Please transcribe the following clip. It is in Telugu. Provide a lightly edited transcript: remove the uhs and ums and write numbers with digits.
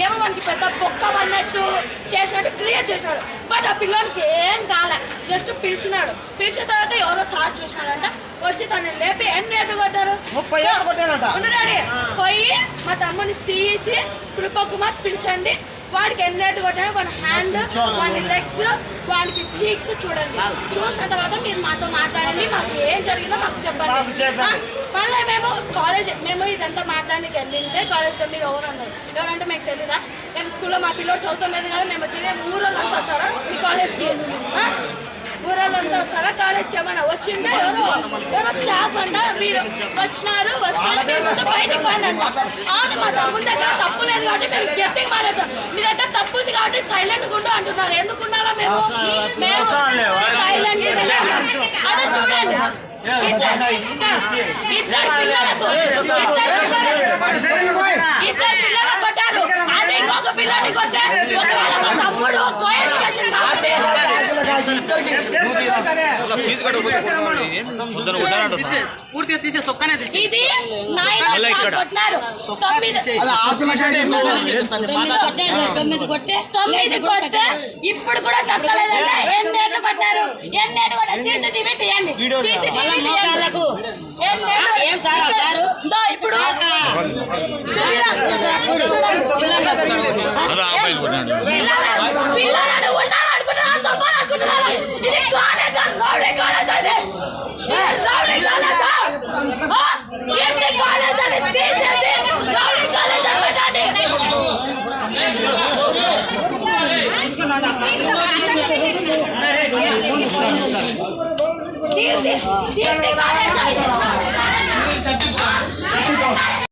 ఏమో మనకి పెద్ద బొక్క అన్నట్టు చేసినట్టు క్రియేట్ చేసినాడు. బట్ ఆ పిల్లోనికి ఏం కాలే, జస్ట్ పిలిచినాడు. పిలిచిన తర్వాత ఎవరో సార్ చూసినాడంట, వచ్చి తను లేపి ఎన్ని ఏళ్ళు కొట్టారు, పోయి మా తమ్ముని సిఈసి కృపకుమార్ పిలిచండి, వాడికి ఎన్నేటు కొట్టాడు, వాడి హ్యాండ్, వాడి లెగ్స్, వాడికి చీక్స్ చూడండి. చూసిన తర్వాత మీరు మాతో మాట్లాడండి, మాకు ఏం జరిగిందో మాకు చెప్పండి. మళ్ళీ మేము ఇదంతా మాట్లాడడానికి వెళ్ళింటే కాలేజ్లో మీరు ఎవరు అన్నారు. ఎవరంటే మీకు తెలీదా? మేము స్కూల్లో మా పిల్లలు చదువుతున్నది కదా, మేము వచ్చి ఊరోళ్ళంతా వచ్చారా మీ కాలేజ్కి? ఊరోళ్ళంతా వస్తారా కాలేజ్కి? ఏమన్నా వచ్చిందే? ఎవరో స్టాఫ్ అంట, మీరు వచ్చినారు, వస్తున్నారు, బయటకు పోయినంట. అవును, మా తమ్ముడి దగ్గర తప్పు లేదు కాబట్టి మేము గట్టిగా మాట్లాడతాం. మీ దగ్గర తప్పు ఉంది కాబట్టి సైలెంట్ గుండు అంటున్నారు. ఎందుకు ఉండాలా? మేము సైలెంట్. అదే చూడండి, ఇద్దరు పిల్లలు కొట్టారు. అదే ఇంకొక పిల్లని కొట్టే మా తమ్ముడు కో ఎడ్యుకేషన్ కాబట్టి పూర్తిగా తీసే సొక్కనే ఇది 9 కొట్టినారు. 9 కొట్టే ఇప్పుడు కూడా తగ్గలేదంటే ఎన్నేళ్ళు కొట్టారు. ఎన్నేళ్ళు కొట్టారు? సీసీటీవీ తీయండి. ఇప్పుడు పిల్లలను ఉండాలనుకుంటున్నారా, తప్పాలనుకుంటున్నారా? ఇది కాలేజ్, రౌడీ కాలేజ్ అది, రౌడీ కాలేజ్. ఏంటి కాలేజ్ అని తీసేసి రౌడీ కాలేజ్ అని పెట్టండి. కీర్తి కాలేజ్